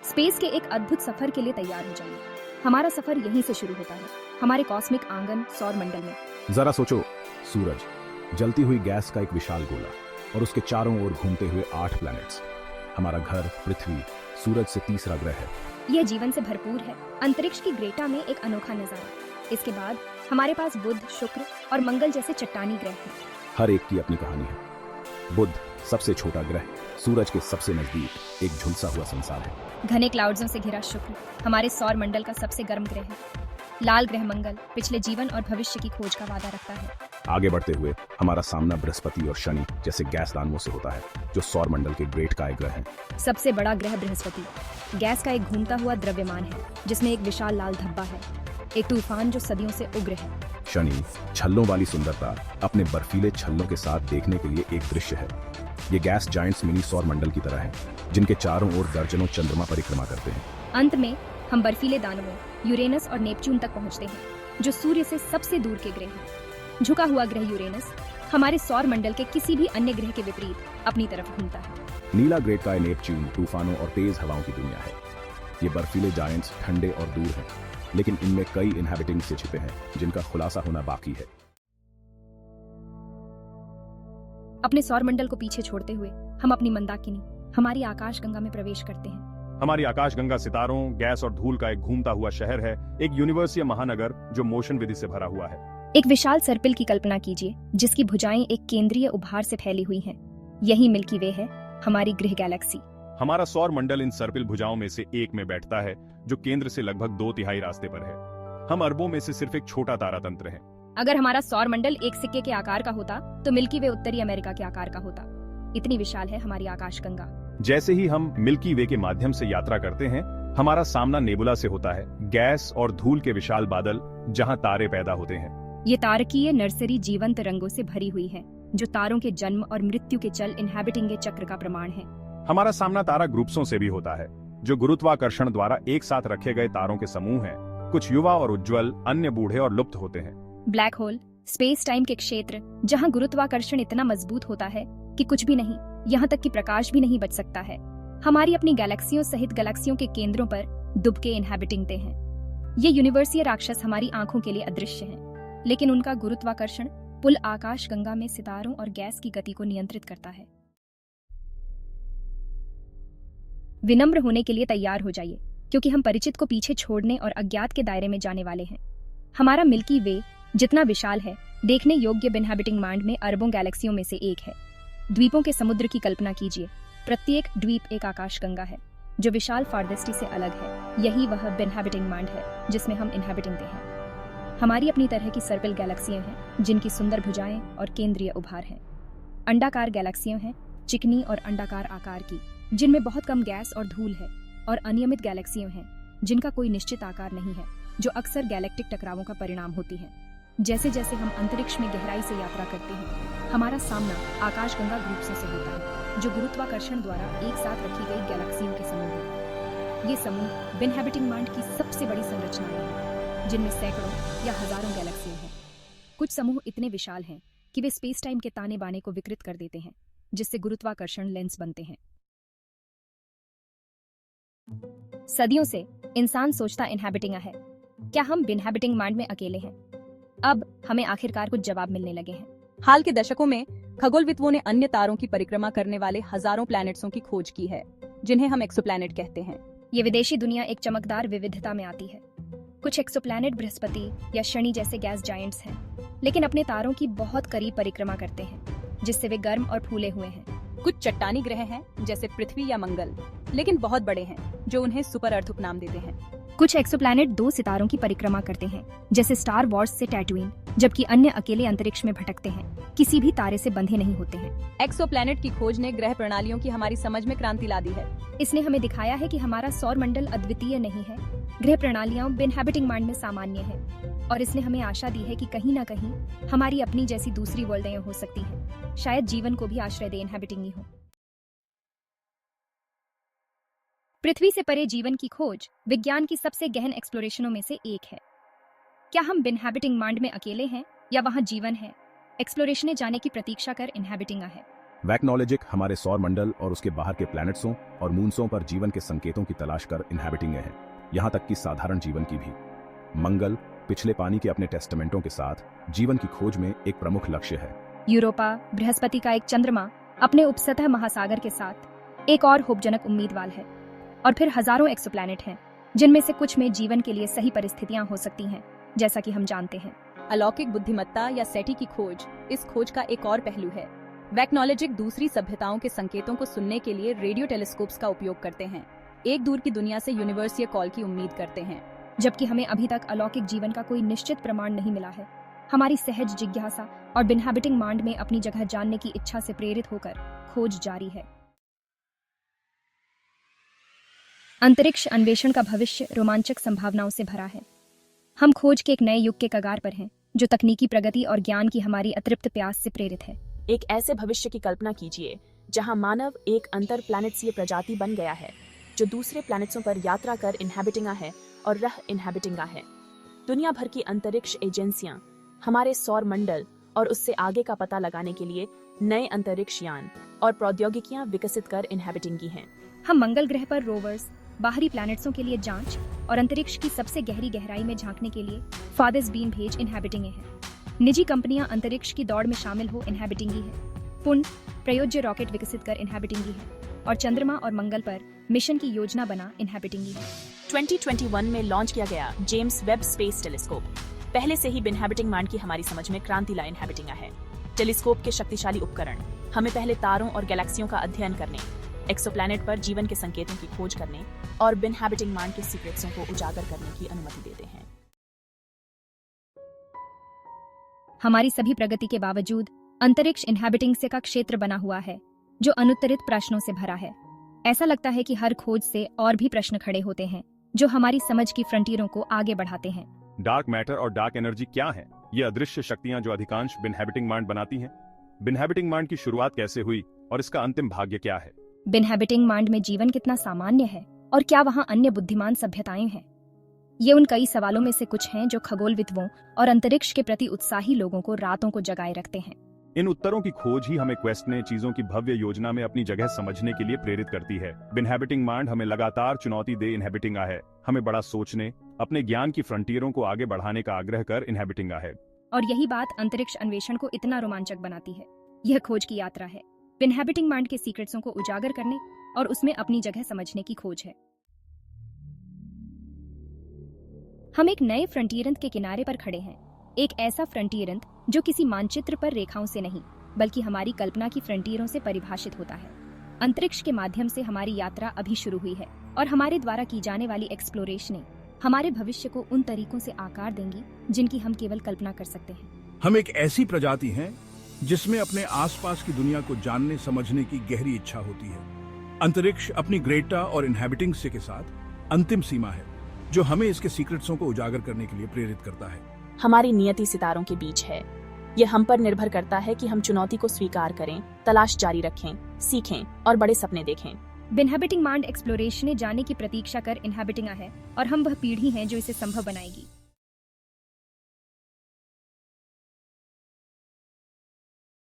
Space के एक अद्भुत सफर के लिए तैयार हो जाइए। हमारा सफर यहीं से शुरू होता है, हमारे कॉस्मिक आंगन सौर मंडल में। जरा सोचो, सूरज, जलती हुई गैस का एक विशाल गोला और उसके चारों ओर घूमते हुए 8 प्लैनेट्स। हमारा घर पृथ्वी सूरज से तीसरा ग्रह है। यह जीवन से भरपूर है। अंतरिक्ष की ग्रेटा में एक अनोखा नजारा। इसके बाद हमारे पास बुध, शुक्र और मंगल जैसे चट्टानी ग्रह हैं। हर एक की अपनी कहानी है। बुध सबसे छोटा ग्रह, सूरज के सबसे नजदीक एक झुलसा हुआ संसार है। घने क्लाउड्सों से घिरा शुक्र हमारे सौर मंडल का सबसे गर्म ग्रह है। लाल ग्रह मंगल पिछले जीवन और भविष्य की खोज का वादा रखता है। आगे बढ़ते हुए हमारा सामना बृहस्पति और शनि जैसे गैस दानवों से होता है, जो सौर मंडल के ग्रेट काय ग्रह हैं। सबसे बड़ा ग्रह बृहस्पति गैस का एक घूमता हुआ द्रव्यमान है, जिसमें एक विशाल लाल धब्बा है, एक तूफान जो सदियों से उग्र है। शनि छल्लों वाली सुंदरता अपने बर्फीले छल्लों के साथ देखने के लिए एक दृश्य है। ये गैस जायंट्स मिनी सौर मंडल की तरह हैं, जिनके चारों ओर दर्जनों चंद्रमा परिक्रमा करते हैं। अंत में हम बर्फीले दानवों यूरेनस और नेपच्यून तक पहुंचते हैं, जो सूर्य से सबसे दूर के ग्रह हैं। झुका हुआ ग्रह यूरेनस हमारे सौर मंडल के किसी भी अन्य ग्रह के विपरीत अपनी तरफ घूमता है। नीला ग्रेट काय नेपच्यून तूफानों और तेज हवाओं की दुनिया है। ये बर्फीले जायंट्स ठंडे और दूर हैं, लेकिन इनमें कई इनहैबिटिंग से छिपे हैं, जिनका खुलासा होना बाकी है। अपने सौर मंडल को पीछे छोड़ते हुए हम अपनी मंदाकिनी, हमारी आकाशगंगा में प्रवेश करते हैं। हमारी आकाशगंगा सितारों, गैस और धूल का एक घूमता हुआ शहर है, एक यूनिवर्सीय महानगर जो मोशन विधि से भरा हुआ है। एक विशाल सर्पिल की कल्पना कीजिए, जिसकी भुजाएं एक केंद्रीय उभार से फैली हुई हैं। यही मिल्की वे है, हमारी गृह गैलेक्सी। हमारा सौर मंडल इन सर्पिल भुजाओं में से एक में बैठता है, जो केंद्र से लगभग 2/3 रास्ते पर है। हम अरबों में से सिर्फ एक छोटा तारा तंत्र है। अगर हमारा सौर मंडल एक सिक्के के आकार का होता, तो मिल्की वे उत्तरी अमेरिका के आकार का होता। इतनी विशाल है हमारी आकाशगंगा। जैसे ही हम मिल्की वे के माध्यम से यात्रा करते हैं, हमारा सामना नेबुला से होता है, गैस और धूल के विशाल बादल जहां तारे पैदा होते हैं। ये तारकीय नर्सरी जीवंत रंगों से भरी हुई है, जो तारों के जन्म और मृत्यु के चल इनहैबिटिंग चक्र का प्रमाण है। हमारा सामना तारा ग्रुप्सों से भी होता है, जो गुरुत्वाकर्षण द्वारा एक साथ रखे गए तारों के समूह हैं। कुछ युवा और उज्ज्वल, अन्य बूढ़े और लुप्त होते हैं। ब्लैक होल स्पेस टाइम के क्षेत्र, जहां गुरुत्वाकर्षण इतना मजबूत होता है कि कुछ भी नहीं, यहाँ तक कि प्रकाश भी नहीं बच सकता है। हमारी अपनी गैलेक्सियों सहित गैलेक्सियों के केंद्रों पर दुबके इनहैबिटिंग हैं। ये यूनिवर्सीय राक्षस हमारी आंखों के लिए अदृश्य हैं, लेकिन उनका गुरुत्वाकर्षण पुल आकाशगंगा में सितारों और गैस की गति को नियंत्रित करता है। विनम्र होने के लिए तैयार हो जाइए, क्योंकि हम परिचित को पीछे छोड़ने और अज्ञात के दायरे में जाने वाले हैं। हमारा मिल्की वे जितना विशाल है, देखने योग्य इनहैबिटिंग मांड में अरबों गैलेक्सियों में से एक है। द्वीपों के समुद्र की कल्पना कीजिए। प्रत्येक द्वीप एक आकाशगंगा है, जो विशाल फारदेस्टी से अलग है। यही वह इनहैबिटिंग मांड है, जिसमें हम इनहैबिटिंग हैं। हमारी अपनी तरह की सर्पिल गैलेक्सियां हैं, जिनकी सुंदर भुजाएं और केंद्रीय उभार हैं। अंडाकार गैलेक्सियां हैं, चिकनी और अंडाकार आकार की, जिनमें बहुत कम गैस और धूल है। और अनियमित गैलेक्सियां हैं, जिनका कोई निश्चित आकार नहीं है, जो अक्सर गैलेक्टिक टकरावों का परिणाम होती हैं। जैसे जैसे हम अंतरिक्ष में गहराई से यात्रा करते हैं, हमारा सामना आकाशगंगा ग्रुप्सों से होता है, जो गुरुत्वाकर्षण द्वारा एक साथ रखी गई गैलेक्सियों के समूह हैं। ये समूह इनहैबिटिंग मांड की सबसे बड़ी संरचनाएं हैं, जिनमें सैकड़ों या हजारों गैलेक्सियां हैं। कुछ समूह इतने विशाल हैं कि वे स्पेस टाइम के ताने बाने को विकृत कर देते हैं, जिससे गुरुत्वाकर्षण लेंस बनते हैं। सदियों से इंसान सोचता इनहैबिटिंग है, क्या हम इनहैबिटिंग मांड में अकेले हैं? अब हमें आखिरकार कुछ जवाब मिलने लगे हैं। हाल के दशकों में खगोलविदों ने अन्य तारों की परिक्रमा करने वाले हजारों प्लैनेट्सों की खोज की है, जिन्हें हम एक्सोप्लैनेट कहते हैं। ये विदेशी दुनिया एक चमकदार विविधता में आती है। कुछ एक्सोप्लैनेट बृहस्पति या शनि जैसे गैस जायंट्स हैं, लेकिन अपने तारों की बहुत करीब परिक्रमा करते हैं, जिससे वे गर्म और फूले हुए हैं। कुछ चट्टानी ग्रह हैं, जैसे पृथ्वी या मंगल, लेकिन बहुत बड़े हैं, जो उन्हें सुपर अर्थ उपनाम देते हैं। कुछ एक्सोप्लैनेट 2 सितारों की परिक्रमा करते हैं, जैसे स्टार वॉर्स से टैटूइन, जबकि अन्य अकेले अंतरिक्ष में भटकते हैं, किसी भी तारे से बंधे नहीं होते हैं। एक्सोप्लैनेट की खोज ने ग्रह प्रणालियों की हमारी समझ में क्रांति ला दी है। इसने हमें दिखाया है कि हमारा सौर मंडल अद्वितीय नहीं है। ग्रह प्रणालियां इनहैबिटिंग मांड में सामान्य है, और इसने हमें आशा दी है कि कहीं न कहीं हमारी अपनी जैसी दूसरी वर्ल्डें हो सकती हैं। शायद जीवन को भी आश्रय दे इनहैबिटिंग ही हो। पृथ्वी से परे जीवन की खोज विज्ञान की सबसे गहन एक्सप्लोरेशनों में से एक है। क्या हम इनहैबिटिंग मांड में अकेले हैं, या वहां जीवन है? एक्सप्लोरेशन जाने की प्रतीक्षा कर इनहैबिटिंग है। वैक्नोलॉजिक हमारे सौर मंडल और उसके बाहर के प्लैनेट्सों और मून्सों पर जीवन के संकेतों की तलाश कर इनहैबिटिंग है, यहाँ तक कि साधारण जीवन की भी। मंगल पिछले पानी के अपने टेस्टामेंटों के साथ जीवन की खोज में एक प्रमुख लक्ष्य है। यूरोपा बृहस्पति का एक चंद्रमा अपने उपसतह महासागर के साथ एक और होपजनक उम्मीदवार है। और फिर हजारों एक्सोप्लैनेट हैं, जिनमें से कुछ में जीवन के लिए सही परिस्थितियां हो सकती हैं, जैसा कि हम जानते हैं। अलौकिक बुद्धिमत्ता या सेटी की खोज इस खोज का एक और पहलू है। वैक्नोलॉजिक दूसरी सभ्यताओं के संकेतों को सुनने के लिए रेडियो टेलीस्कोप्स का उपयोग करते हैं, एक दूर की दुनिया से यूनिवर्सीय कॉल की उम्मीद करते हैं। जबकि हमें अभी तक अलौकिक जीवन का कोई निश्चित प्रमाण नहीं मिला है, हमारी सहज जिज्ञासा और बिनहैबिटिंग मांड में अपनी जगह जानने की इच्छा से प्रेरित होकर खोज जारी है। अंतरिक्ष अन्वेषण का भविष्य रोमांचक संभावनाओं से भरा है। हम खोज के एक नए युग के कगार पर हैं, जो तकनीकी प्रगति और ज्ञान की हमारी अतृप्त प्यास से प्रेरित है। एक ऐसे भविष्य की कल्पना कीजिए जहां मानव एक अंतर प्लैनेट्सीय प्रजाति बन गया है, जो दूसरे प्लैनेट्सों पर यात्रा कर इनहैबिटिंगा है और रह इनहैबिटिंगा है। दुनिया भर की अंतरिक्ष एजेंसियां हमारे सौर मंडल और उससे आगे का पता लगाने के लिए नए अंतरिक्ष यान और प्रौद्योगिकियां विकसित कर इनहैबिटिंगी हैं। हम मंगल ग्रह पर रोवर्स, बाहरी प्लैनेट्सों के लिए जांच और अंतरिक्ष की सबसे गहरी गहराई में झांकने के लिए फादर्स बीन भेज इनहैबिटिंगे हैं। निजी कंपनियां अंतरिक्ष की दौड़ में शामिल हो इनहैबिटिंगी है। पुण्य प्रयोज्य रॉकेट विकसित कर इनहैबिटिंगी है और चंद्रमा और मंगल पर मिशन की योजना बना इनहैबिटिंगी है। 2021 में लॉन्च किया गया जेम्स वेब स्पेस टेलीस्कोप पहले से ही बिनहैबिटिंग मांड की हमारी समझ में क्रांति ला इनहैबिटिंगा है। टेलीस्कोप के शक्तिशाली उपकरण हमें पहले तारों और गैलेक्सियों का अध्ययन करने, एक्सोप्लैनेट पर जीवन के संकेतों की खोज करने और बिनहैबिटिंग मांड के सीक्रेट्सों को उजागर करने की अनुमति देते हैं। हमारी सभी प्रगति के बावजूद अंतरिक्ष इनहैबिटिंग से का क्षेत्र बना हुआ है, जो अनुत्तरित प्रश्नों से भरा है। ऐसा लगता है कि हर खोज से और भी प्रश्न खड़े होते हैं, जो हमारी समझ की फ्रंटियरों को आगे बढ़ाते हैं। डार्क मैटर और डार्क एनर्जी क्या है? ये अदृश्य शक्तियां जो अधिकांश बिनहैबिटिंग मांड बनाती हैं। बिनहैबिटिंग मांड की शुरुआत कैसे हुई और इसका अंतिम भाग्य क्या है? बिनहैबिटिंग मांड में जीवन कितना सामान्य है और क्या वहां अन्य बुद्धिमान सभ्यताएं हैं? ये उन कई सवालों में से कुछ हैं जो खगोलविदों और अंतरिक्ष के प्रति उत्साही लोगों को रातों को जगाए रखते हैं। इन उत्तरों की खोज ही हमें क्वेस्ट ने चीजों की भव्य योजना में अपनी जगह समझने के लिए प्रेरित करती है। बिनहैबिटिंग मांड हमें लगातार चुनौती दे इनहैबिटिंगा है, हमें बड़ा सोचने, अपने ज्ञान की फ्रंटियरों को आगे बढ़ाने का आग्रह कर इनहैबिटिंगा है। और यही बात अंतरिक्ष अन्वेषण को इतना रोमांचक बनाती है। यह खोज की यात्रा है, बिनहैबिटिंग मांड के सीक्रेट्सों को उजागर करने और उसमें अपनी जगह समझने की खोज है। हम एक नए फ्रंटियरंत के किनारे पर खड़े हैं, एक ऐसा फ्रंटियरंत जो किसी मानचित्र पर रेखाओं से नहीं, बल्कि हमारी कल्पना की फ्रंटियरों से परिभाषित होता है। अंतरिक्ष के माध्यम से हमारी यात्रा अभी शुरू हुई है और हमारे द्वारा की जाने वाली एक्सप्लोरेशनें हमारे भविष्य को उन तरीकों से आकार देंगी जिनकी हम केवल कल्पना कर सकते हैं। हम एक ऐसी प्रजाति हैं जिसमें अपने आसपास की दुनिया को जानने समझने की गहरी इच्छा होती है। अंतरिक्ष अपनी ग्रेटा और इनहैबिटिंग से के साथ अंतिम सीमा है, जो हमें इसके सीक्रेट्सों को उजागर करने के लिए प्रेरित करता है। हमारी नियति सितारों के बीच है। यह हम पर निर्भर करता है कि हम चुनौती को स्वीकार करें, तलाश जारी रखें, सीखें और बड़े सपने देखें। बिनहैबिटिंग मांड एक्सप्लोरेशन जाने की प्रतीक्षा कर इनहैबिटिंगा है और हम वह पीढ़ी हैं जो इसे संभव बनाएगी।